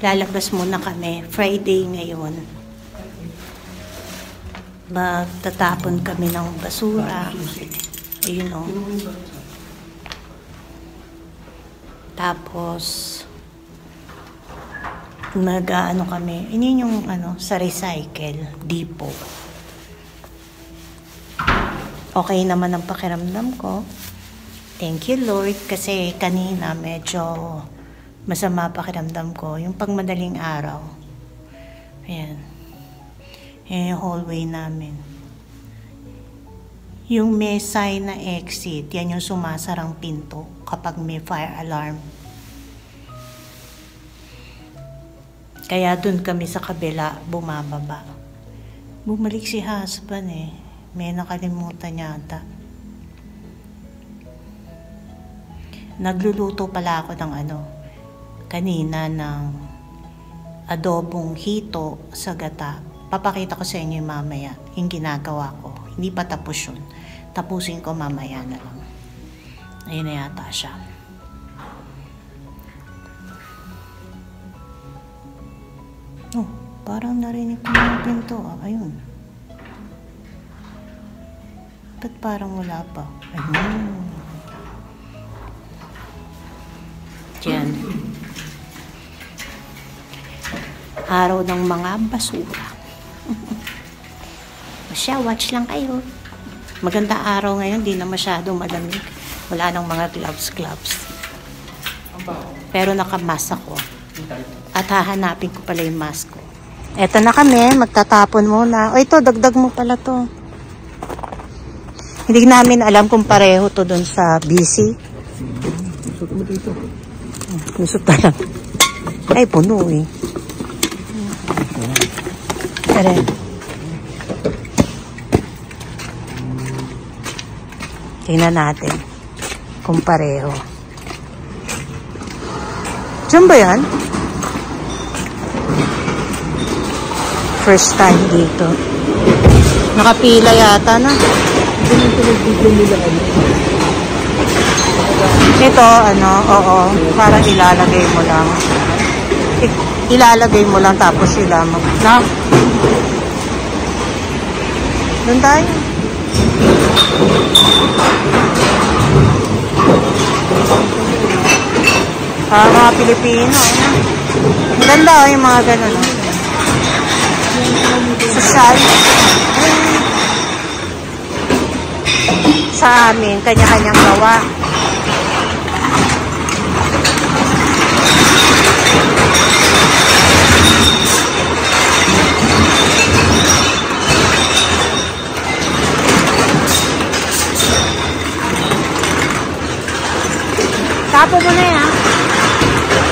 lalabas muna kami. Friday ngayon. Magtatapon kami ng basura. Ayun o. Tapos, mag-ano kami. Yun yung sa recycle depot. Okay naman ang pakiramdam ko. Thank you, Lord. Kasi kanina medyo masama pakiramdam ko. Yung pagmadaling araw. Ayan. Yung hallway namin. Yung may sign na exit, yan yung sumasarang pinto kapag may fire alarm. Kaya dun kami sa kabila bumababa. Bumalik si husband eh. May nakalimutan yata. Nagluluto pala ako ng kanina ng adobong hito sa gata. Papakita ko sa inyo yung mamaya, yung ginagawa ko. Hindi pa tapos yun. Tapusin ko mamaya na lang. Ayun na yata siya. Oh, parang narinig ko yung pinto. Ayun. Ba't parang wala pa? Ayun. Diyan. Araw ng mga basura. Masya, watch lang kayo. Maganda araw ngayon, di na masyadong malamig. Wala nang mga gloves. Pero nakamask ako. At hahanapin ko pala yung mask ko. Eto na kami, magtatapon muna. O ito, dagdag mo pala to. Hindi namin alam kung pareho to dun sa BC. Lusot na lang. Ay, puno eh. Tara. Tingnan natin kung pareho. Saan ba yan? First time dito. Nakapila yata na. Ito, oo. Parang ilalagay mo lang. Ilalagay mo lang tapos sila na. Doon tayo. Mga Pilipino. Maganda yung mga ganun. Social. Sa amin, kanya-kanyang gawa. Tapo mo na yan.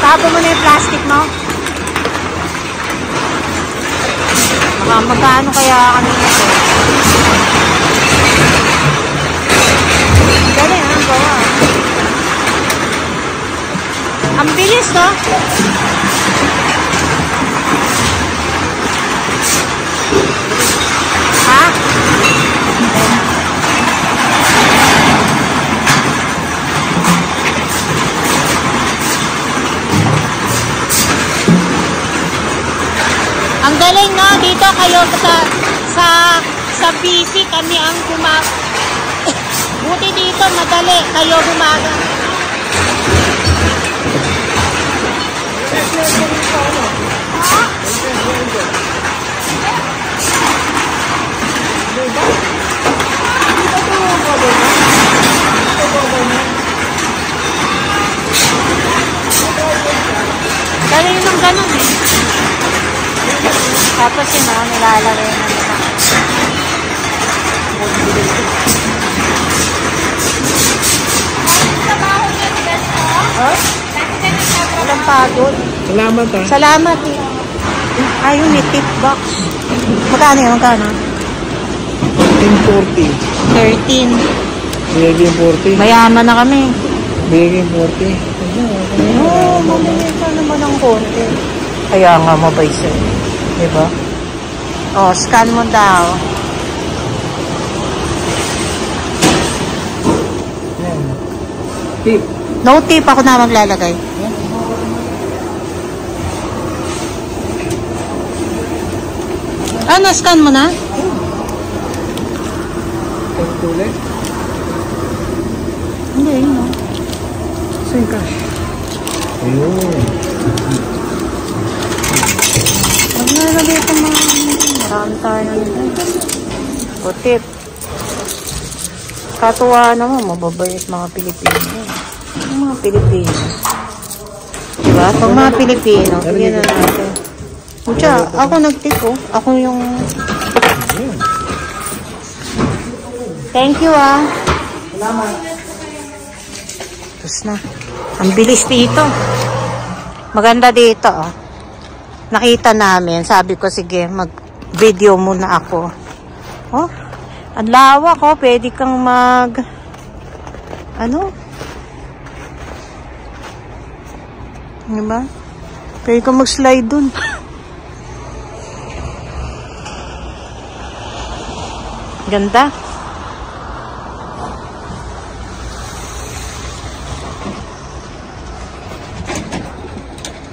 Tapo mo na yung plastic mo. Magkano kaya kanina ito? Galing ang gawa. Ang bilis, no? Ha? Ang galing, no? Dito kayo sa BC kami ang buti dito madali kayo gumaga. Galing ng ganun eh. Tapos yun nilalagay na nila. Walang pagod. Salamat ha. Salamat eh. Ayun eh, tip box. Magkano yun? Magkano? 13.40. 13. Bigay 40. Mayaman na kami. Bigay 40. Oo, mamaya ka naman ng konti. Kaya nga mabay sir. Diba? Oh, scan mo daw. Tip. No tip, ako na maglalagay. Ah, na-scan mo na? Ang kulay. Hindi, yun o. Saan cash? Ayun. Huwag na nalagay ito mga... Marami tayo na nito. Putip. Katuwa naman, mababayot mga Pilipino. Yung mga Pilipino. Diba? Pag mga Pilipino, bigyan na natin. Mucha, ako nag-tip oh. Ako yung... Thank you ah. Salamat. Tapos na. Ang bilis dito. Maganda dito oh. Nakita namin. Sabi ko, sige, mag-video muna ako. Oh, ang lawak oh. Pwede kang mag... Ano? Diba? Pwede kang mag-slide dun. Ganda.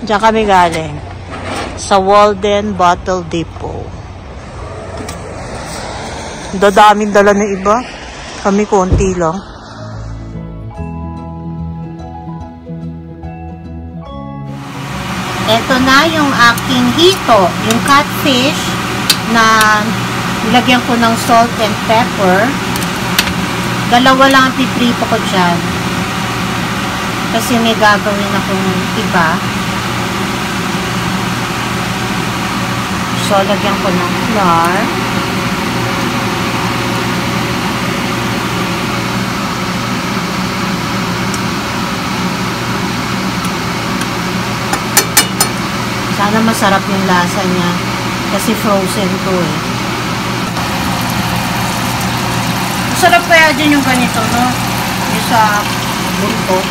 Diyan kami galing. Sa Walden Bottle Depot. Dadaming dala ng iba. Kami konti lang. Ito na yung aking hito. Yung catfish na nilagyan ko ng salt and pepper. Dalawa lang ang piprito ko dyan. Kasi may gagawin akong iba. So, lagyan ko ng flour. Sana masarap yung lasa niya. Kasi frozen to eh. Masarap kaya din yung ganito, no? Yung sa buntot.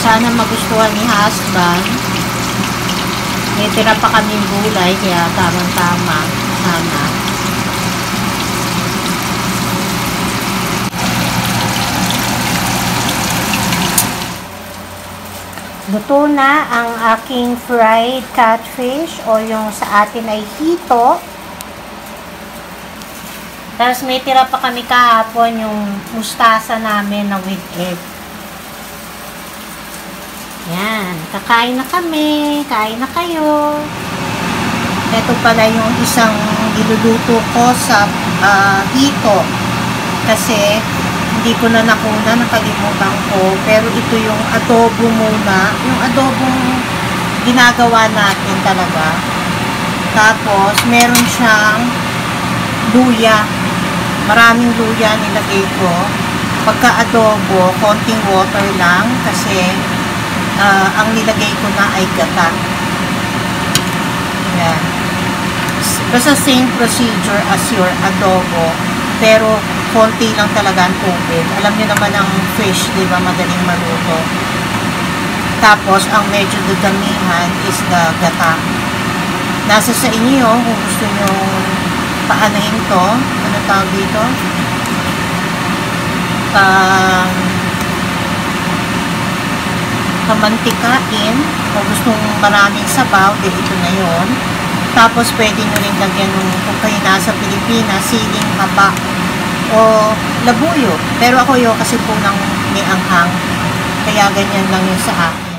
Sana magustuhan ni husband. May tira pa kaming gulay, kaya tamang-tama. Sana. Luto na ang aking fried catfish o yung sa atin ay hito. Tapos may tira pa kami kahapon yung mustasa namin na with egg. Yan. Kakain na kami. Kain na kayo. Ito pala yung isang niluluto ko sa hito. Kasi hindi ko na nakuna, nakalimutan ko. Pero ito yung adobo muna. Yung adobong ginagawa natin talaga. Tapos, meron siyang luya. Maraming luya nilagay ko. Pagka adobo, konting water lang. Kasi, ang nilagay ko na ay gata. Yan. Basta same procedure as your adobo. Pero, konti lang talaga ang tubig. Alam niyo naman ang fish, di ba? Madaling maluto. Tapos, ang medyo dudamihan is the gata. Nasa sa inyo, kung gusto nyo paanahin to. Ano tawag dito? Pamantikain. Kung gusto maraming sabaw, di ito na yun. Tapos, pwede nyo rin lagyan kung kayo nasa Pilipinas, siling haba o labuyo. Pero ako yun kasi po nang may anghang. Kaya ganyan lang yun sa akin.